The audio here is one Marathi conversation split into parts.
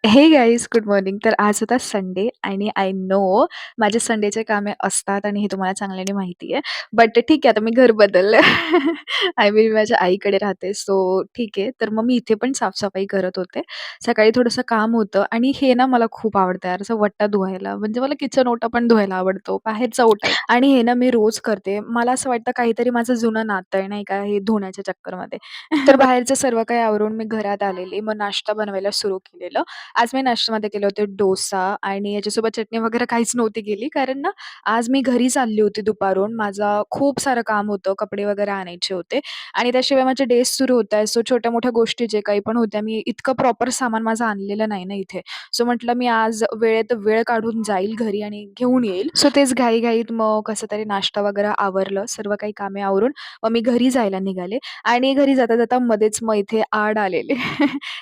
हे गाईज गुड मॉर्निंग. तर आज होता संडे आणि आय नो माझे संडेचे कामे असतात आणि हे तुम्हाला चांगल्याने माहिती आहे. बट ठीक आहे, आता मी घर बदललं. आय मीन माझ्या आईकडे राहते. सो ठीक आहे. तर मग मी इथे पण साफसफाई करत होते. सकाळी थोडंसं काम होतं आणि हे ना मला खूप आवडतं यार, असं वट्टा धुवायला. म्हणजे मला किचन ओटा पण धुवायला आवडतो, बाहेरचा ओटा आणि हे ना मी रोज करते. मला असं वाटतं काहीतरी माझं जुनं नातं आहे नाही का, हे धुण्याच्या चक्करमध्ये. तर बाहेरचं सर्व काही आवरून मी घरात आलेली. मग नाश्ता बनवायला सुरू केलेलं. आज मी नाश्त्यामध्ये केले होते डोसा आणि याच्यासोबत चटणी वगैरे काहीच नव्हती केली. कारण ना, आज मी घरी चालली होती दुपारून. माझं खूप सारं काम होतं, कपडे वगैरे आणायचे होते आणि त्याशिवाय माझे डेज सुरू होत आहेत. सो छोट्या-मोठ्या गोष्टी जे काही पण होत्या, मी इतकं प्रॉपर सामान माझं आणलेलं नाही ना इथे. सो म्हटलं मी आज वेळेत वेळ काढून जाईल घरी आणि घेऊन येईल. सो तेच घाईघाईत मग कसं तरी नाश्ता वगैरे आवरलं, सर्व काही कामे आवरून मग मी घरी जायला निघाले आणि घरी जाता-जाता मध्येच मग इथे आड आलेले.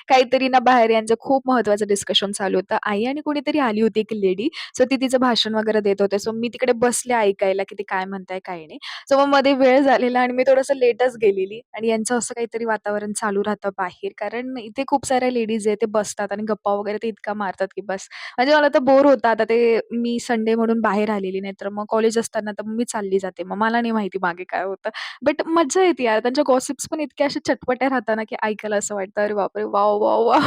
काहीतरी ना बाहेर यांचं खूप महत्त्वाचं डिस्कशन चालू होतं. आई आणि कोणीतरी आली होती एक लेडी. सो ती तिचं भाषण वगैरे देत होते. सो मी तिकडे बसले ऐकायला, की ते काय म्हणताय, काय नाही. सो मग मध्ये वेळ झालेला आणि मी थोडंसं लेटच गेलेली आणि यांचं असं काहीतरी वातावरण चालू राहतं बाहेर. कारण इथे खूप साऱ्या लेडीज आहेत, ते बसतात आणि गप्पा वगैरे ते इतका मारतात, की बस. म्हणजे मला तर बोर होतं आता ते मी संडे म्हणून बाहेर आलेली, नाहीतर मग कॉलेज असताना तर मी चालली जाते. मग मला नाही माहिती मागे काय होतं. बट मज्जा येते यार. त्यांच्या गॉसिप्स पण इतक्या अशा चटपट्या राहतात ना, की ऐकायला असं वाटतं, "अरे बापरे! Wow, wow, wow!"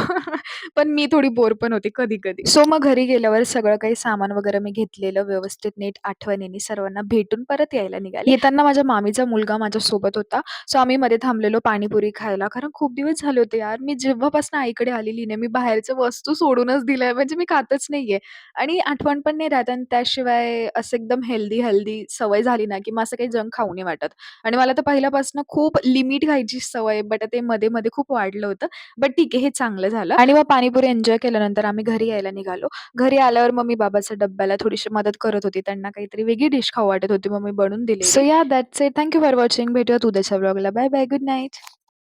पण मी थोडी बोर पण होते कधी-कधी. सो मग घरी गेल्यावर सगळं काही सामान वगैरे मी घेतलेलं व्यवस्थित नीट आठवणीने सर्वांना भेटून परत यायला निघाले. येताना माझ्या मामीचा मुलगा माझ्यासोबत होता. सो आम्ही मध्ये थांबलेलो पाणीपुरी खायला. कारण खूप दिवस झाले होते यार. मी जेव्हापासून आईकडे आलेली ना, मी बाहेरच्या वस्तू सोडूनच दिल्या. म्हणजे मी खातच नाहीये आणि आठवण पण नाही राहत आणि त्याशिवाय असं एकदम हेल्दी सवय झाली ना, की मग असं काही जंक खाऊ नाही वाटत. आणि मला तर पहिल्यापासून खूप लिमिट खायची सवय आहे. बट ते मध्ये-मध्ये खूप वाढलं होतं. बट ठीक आहे, हे चांगलं झालं आणि मग पाणीपुरी एन्जॉय केल्यानंतर आम्ही घरी यायला निघालो. घरी आल्यावर मग मी बाबाच्या डब्याला थोडीशी मदत करत होती. त्यांना काहीतरी वेगळी डिश खाऊ वाटत होती, मग मी बनवून दिलेली. सो या that's it. Thank you for watching. भेटूयात उद्याच्या व्लॉगला. Bye bye. Good night.